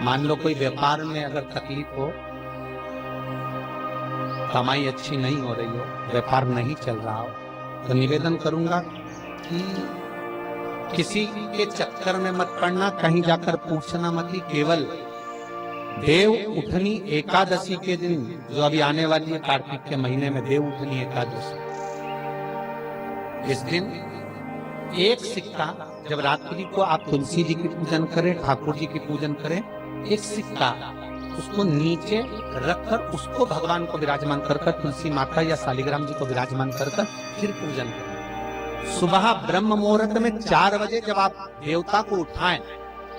मान लो कोई व्यापार में अगर तकलीफ हो, कमाई अच्छी नहीं हो रही हो, व्यापार नहीं चल रहा हो, तो निवेदन करूंगा कि किसी के चक्कर में मत पड़ना, कहीं जाकर पूछना मत ही। केवल देव उठनी एकादशी के दिन, जो अभी आने वाली है कार्तिक के महीने में देव उठनी एकादशी, इस दिन एक सिक्का, जब रात्रि को आप तुलसी जी की पूजन करें, ठाकुर जी की पूजन करें, एक सिक्का उसको नीचे रखकर उसको भगवान को विराजमान कर तुलसी माता या शालिग्राम जी को विराजमान कर फिर पूजन करें। सुबह ब्रह्म मुहूर्त में 4 बजे जब आप देवता को उठाएं,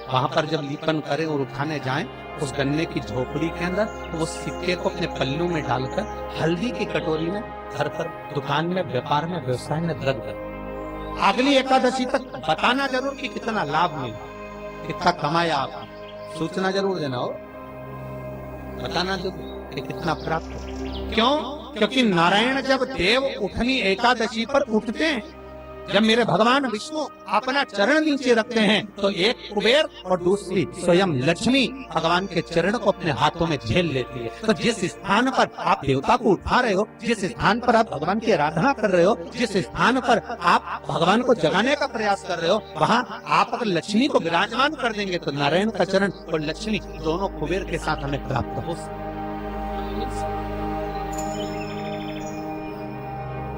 वहां पर जब लीपन करें और उठाने जाएं, उस गन्ने की झोपड़ी के अंदर तो वो सिक्के को अपने पल्लू में डालकर हल्दी की कटोरी में घर पर, दुकान में, व्यापार में, व्यवसाय में रख दें। अगली एकादशी तक बताना जरूर कि कितना लाभ मिला, कितना कमाया आप, सूचना जरूर देना हो, बताना जरूर कि कितना प्राप्त हो। क्यों? क्योंकि नारायण जब देव उठनी एकादशी पर उठते हैं, जब मेरे भगवान विष्णु अपना चरण नीचे रखते हैं, तो एक कुबेर और दूसरी स्वयं लक्ष्मी भगवान के चरण को अपने हाथों में झेल लेती है। तो जिस स्थान पर आप देवता को उठा रहे हो, जिस स्थान पर आप भगवान की आराधना कर रहे हो, जिस स्थान पर आप भगवान को जगाने का प्रयास कर रहे हो, वहाँ आप अगर लक्ष्मी को विराजमान कर देंगे तो नारायण का चरण और लक्ष्मी दोनों कुबेर के साथ हमें प्राप्त हो सकते,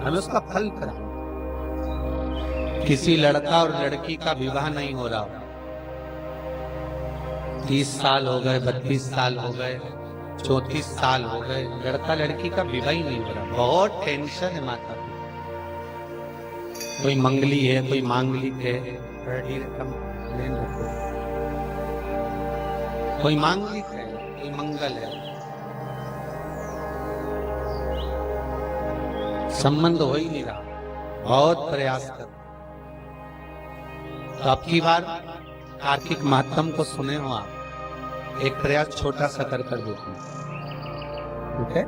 हमें उसका फल करा। किसी लड़का और लड़की का विवाह नहीं हो रहा, 30 साल हो गए, 32 साल हो गए, 34 साल हो गए, लड़का लड़की का विवाह ही नहीं हो रहा। बहुत टेंशन है माता को। कोई मंगली है, कोई मांगलिक है, कोई मांगलिक है, कोई मंगल है, संबंध हो ही नहीं रहा, बहुत प्रयास कर। तो अब की बार कार्तिक महात्म को सुने हो आप, एक प्रयास छोटा सा कर देखो, ठीक है?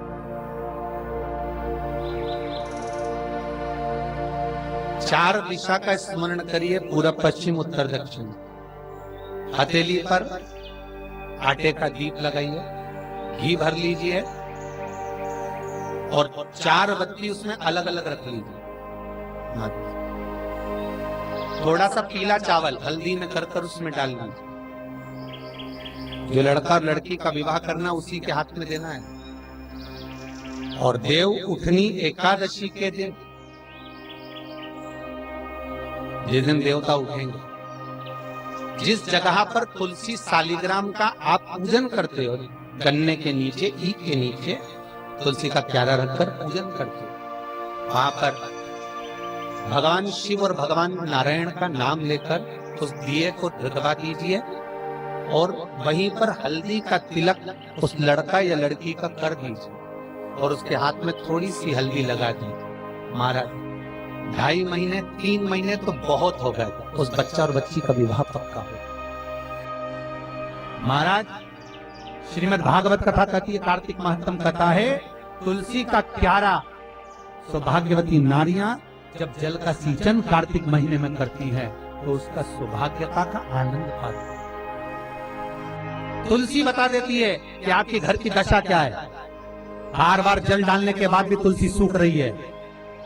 चार दिशा का स्मरण करिए, पूरब, पश्चिम, उत्तर, दक्षिण। हथेली पर आटे का दीप लगाइए, घी भर लीजिए और 4 बत्ती उसमें अलग अलग रख लीजिए। थोड़ा सा पीला चावल हल्दी में कर उसमें डाल दीजिए। जो लड़का और लड़की का विवाह करना उसी के हाथ में देना है। और देव उठनी एकादशी के दिन, जिस दिन देवता उठेंगे, जिस जगह पर तुलसी शालिग्राम का आप पूजन करते हो, गन्ने के नीचे, ईख के नीचे तुलसी का प्याला रखकर पूजन करते हो, वहां पर भगवान शिव और भगवान नारायण का नाम लेकर उस दिए को धधवा दीजिए और वहीं पर हल्दी का तिलक उस लड़का या लड़की का कर दीजिए और उसके हाथ में थोड़ी सी हल्दी लगा दीजिए। महाराज 2.5 महीने 3 महीने तो बहुत हो गए, उस बच्चा और बच्ची का विवाह पक्का हो। महाराज श्रीमद् भागवत कथा कहती है, कार्तिक महात्म कथा है, तुलसी का क्यारा सौभाग्यवती नारियां जब जल का सिंचन कार्तिक महीने में करती है तो उसका सौभाग्यता का आनंद पाती है। तुलसी बता देती है कि आपके घर की दशा क्या है। बार बार जल डालने के बाद भी तुलसी सूख रही है,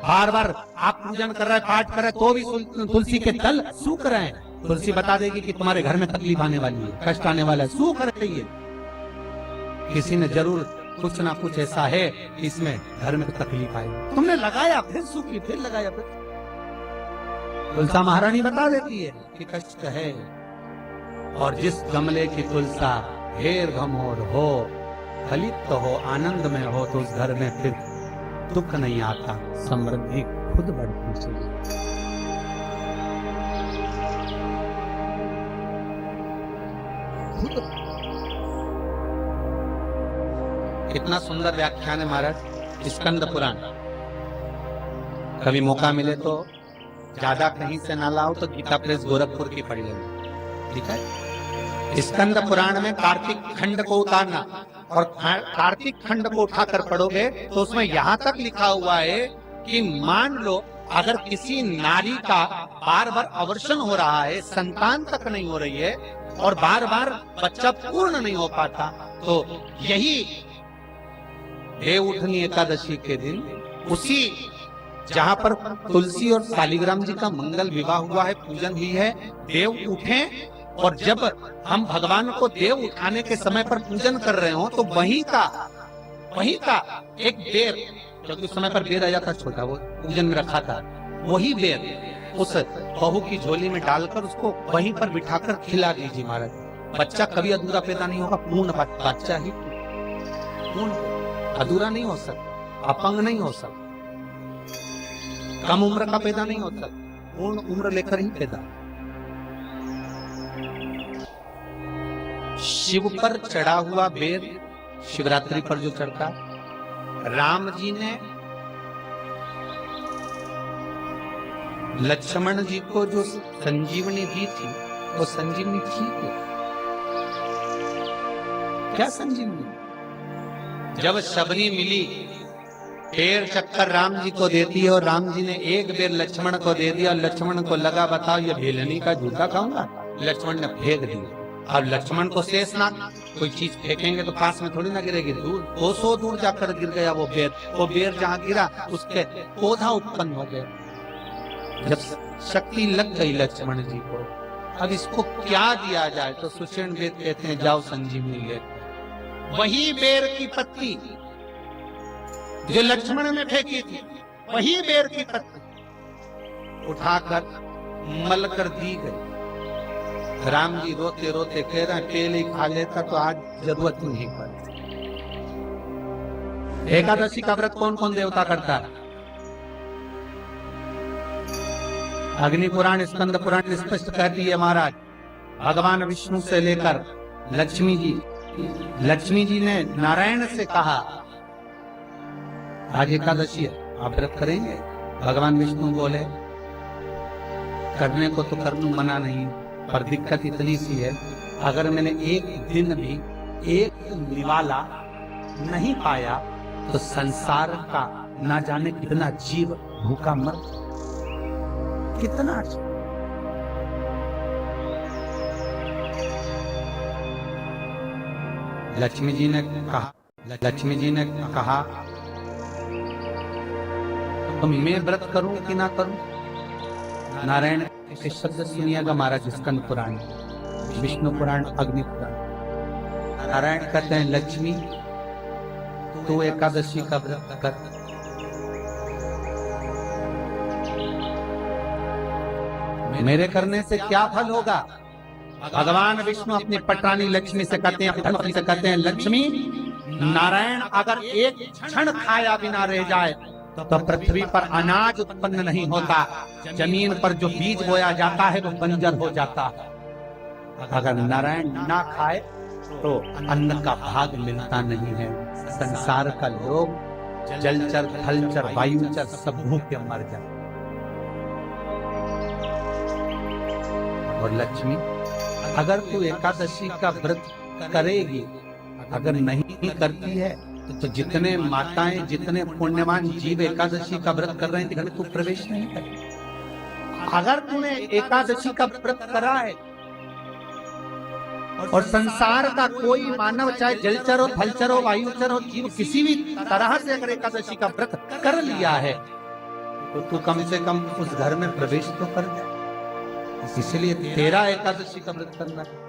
बार बार आप पूजन कर रहे हैं, पाठ कर रहे हैं, तो भी तुलसी के तल सूख रहे हैं। तुलसी बता देगी कि तुम्हारे घर में तकलीफ आने वाली है, कष्ट आने वाला है, सूख रही है। किसी ने जरूर कुछ ना कुछ ऐसा है इसमें घर में तकलीफ आई, तुमने लगाया फिर सूखी, फिर लगाया फिर। तुलसा महारानी बता देती है कि कष्ट है। और जिस गमले की तुलसा ढेर घमोर हो, फलित तो हो, आनंद में हो, तो उस घर में फिर दुख नहीं आता, समृद्धि खुद बढ़ती चली। कितना सुंदर व्याख्यान है महाराज स्कंद पुराण। कभी मौका मिले तो ज्यादा कहीं से ना लाओ तो गीता प्रेस गोरखपुर की पढ़ लेना, ठीक है? स्कंद पुराण में कार्तिक खंड को उतारना, और कार्तिक खंड को उठाकर पढ़ोगे तो उसमें यहाँ तक लिखा हुआ है कि मान लो अगर किसी नारी का बार बार अवर्षण हो रहा है, संतान तक नहीं हो रही है, और बार बार बच्चा पूर्ण नहीं हो पाता। तो यही देव उठनी एकादशी के दिन, उसी जहां पर तुलसी और शालिग्राम जी का मंगल विवाह हुआ है, पूजन हुई है, देव उठे, और जब हम भगवान को देव उठाने के समय पर पूजन कर रहे हो तो वही का एक बेर, क्योंकि उस समय पर बेर आया था छोटा, वो पूजन में रखा था, वही बेर उस बहू की झोली में डालकर उसको वहीं पर बिठाकर खिला दीजिए महाराज। बच्चा कभी अधूरा पैदा नहीं होगा, पूर्ण बच्चा ही पूर्ण, अधूरा नहीं हो सकता, अपंग नहीं हो सकता, कम उम्र का पैदा नहीं होता, पूर्ण उम्र लेकर ही पैदा। शिव पर चढ़ा हुआ बेर शिवरात्रि पर जो चढ़ता, राम जी ने लक्ष्मण जी को जो संजीवनी दी थी, वो संजीवनी थी क्या? संजीवनी जब शबरी मिली, पेड़ चक्कर राम जी को देती है और राम जी ने एक बेर लक्ष्मण को दे दिया, लक्ष्मण को लगा बताओ ये भेलनी का जूता खाऊंगा, लक्ष्मण ने फेंक दिया। अब लक्ष्मण को शेषनाग, कोई चीज फेंकेंगे तो पास में थोड़ी ना गिरेगी, दूर 200 दूर जाकर गिर गया वो बेर जहां गिरा उसके पौधा उत्पन्न हो गया। जब शक्ति लग गई लक्ष्मण जी को, अब इसको क्या दिया जाए, तो सुषेण वेद कहते हैं जाओ संजीवनी ले। वही बेर की पत्ती जो लक्ष्मण ने फेंकी थी, वही बेर की पत्ती उठाकर मल कर दी गई। राम जी रोते रोते कह रहे हैं पहले ही खा लेता तो आज जरूरत नहीं पड़ती। एकादशी का व्रत कौन कौन देवता करता है? अग्नि पुराण, स्कंद पुराण स्पष्ट कर दिए महाराज। भगवान विष्णु से लेकर लक्ष्मी जी ने नारायण से कहा आज एकादशी है, आप व्रत करेंगे? भगवान विष्णु बोले करने को तो कर लूं, मना नहीं, पर दिक्कत इतनी सी है, अगर मैंने एक दिन भी एक निवाला नहीं पाया तो संसार का ना जाने कितना जीव भूखा मर, कितना। लक्ष्मी जी ने कहा तो मैं व्रत करूं कि ना करूं? नारायण के शब्द सुनिएगा महाराज, स्कंद पुराण, विष्णु पुराण, अग्नि पुराण। नारायण कहते हैं लक्ष्मी तू एकादशी का व्रत कर, मेरे करने से क्या फल होगा? भगवान विष्णु अपनी पटरानी लक्ष्मी से कहते हैं लक्ष्मी, नारायण अगर एक क्षण खाया बिना रह जाए तो पृथ्वी पर अनाज उत्पन्न नहीं होता, जमीन पर जो बीज बोया जाता है वो बंजर हो जाता है। अगर नारायण ना खाए तो अन्न का भाग मिलता नहीं है। संसार का लोग जलचर, थलचर, वायुचर सब भूखे मर जाए। और लक्ष्मी अगर तू एकादशी का व्रत करेगी, अगर नहीं करती है तो जितने माताएं, जितने पुण्यवान जीव एकादशी का व्रत कर रहे हैं घर तू प्रवेश नहीं करे। अगर तूने एकादशी का व्रत करा है और संसार का कोई मानव, चाहे जलचर हो, थलचर हो, वायुचर हो, जीव किसी भी तरह से अगर एकादशी का व्रत कर लिया है तो तू कम से कम उस घर में प्रवेश तो कर दे। इसलिए तेरा एकादशी का व्रत करना है।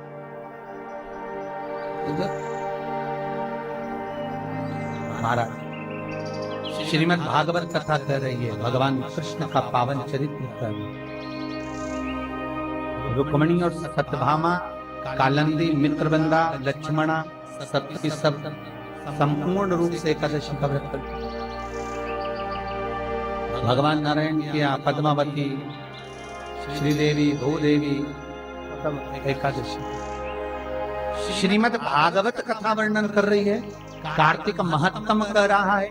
महाराज श्रीमद् भागवत कथा कह रही है भगवान कृष्ण का पावन चरित्र, रुक्मिणी और सत्यभामा, कालिंदी, मित्रवृंदा, लक्ष्मणा सबकी सब संपूर्ण रूप से एकादशी का व्रत करते। भगवान नारायण की पद्मावती, श्रीदेवी, भूदेवी एकादशी। श्रीमद् भागवत कथा वर्णन कर रही है, कार्तिक महत्तम कह रहा है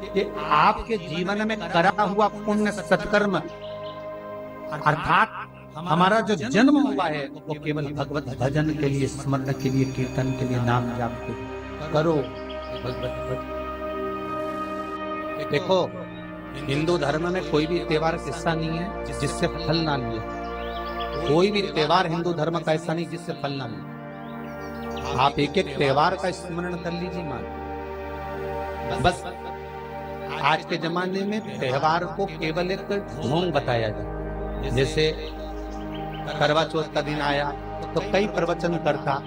कि आपके जीवन में करा हुआ पुण्य सत्कर्म अर्थात हमारा जो जन्म हुआ है वो केवल भगवत भजन के लिए, स्मरण के लिए, कीर्तन के लिए, नाम जाप के लिए करो। देखो हिंदू धर्म में कोई भी त्योहार ऐसा नहीं है जिससे फल ना लिए। कोई भी त्योहार हिंदू धर्म का ऐसा नहीं जिससे फल ना मिले। आप एक एक त्योहार का स्मरण कर लीजिए मान। बस आज के जमाने में त्योहार को केवल एक ढोंग बताया जाए। जैसे करवा चौथ का दिन आया तो कई प्रवचन करता,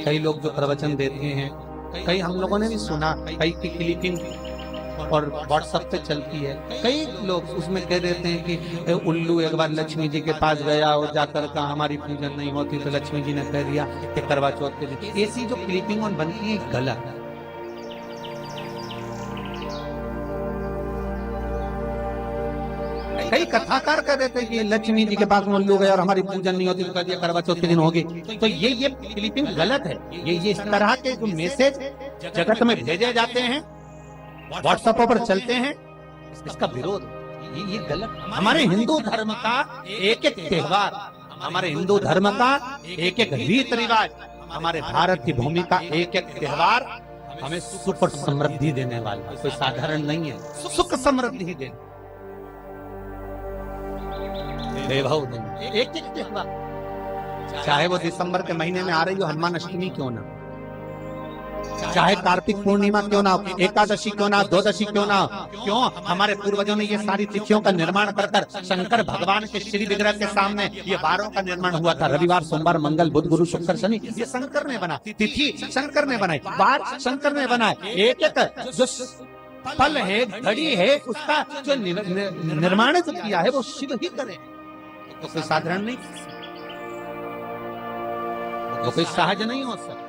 कई लोग जो प्रवचन देते हैं, कई हम लोगों ने भी सुना, कई की क्लिपिंग और व्हाट्सएप पे चलती है। कई लोग उसमें कह देते हैं कि उल्लू एक बार लक्ष्मी जी के पास गया और जाकर कहा हमारी पूजन नहीं होती तो लक्ष्मी जी ने कह दिया कि करवा चौथ के दिन। ऐसी जो क्लिपिंग और बनती है गलत। कई कथाकार कह देते हैं कि लक्ष्मी जी के पास उल्लू गया और हमारी पूजन नहीं होती तो कह दिया करवा चौथ के दिन होगी। तो ये क्लिपिंग गलत है। ये इस तरह के जो मैसेज जगत में भेजे जाते हैं, व्हाट्सएप पर चलते हैं, इसका विरोध ये गलत। हमारे हिंदू धर्म का एक एक त्योहार, हमारे हिंदू धर्म का एक एक रीत रिवाज, हमारे भारत की भूमि का एक एक त्योहार हमें सुख और समृद्धि देने वाला, कोई साधारण नहीं है। सुख समृद्धि देने वैभव देने एक एक त्योहार, चाहे वो दिसंबर के महीने में आ रही हो हनुमान अष्टमी क्यों ना, चाहे कार्तिक पूर्णिमा क्यों ना, एकादशी क्यों ना, द्वादशी क्यों ना। क्यों हमारे पूर्वजों ने ये सारी तिथियों का निर्माण कर शंकर भगवान के श्री विग्रह के सामने ये वारों का निर्माण हुआ था। रविवार, सोमवार, मंगल, बुध, गुरु, शुक्र, शनि, ये शंकर ने बना, तिथि शंकर ने बनाई, वार शंकर ने बनाए। एक एक जो फल है, घड़ी है, उसका जो निर्माण जो किया है वो शिव ही करे। तो कोई साधारण नहीं, वो कोई सहज नहीं हो सकता।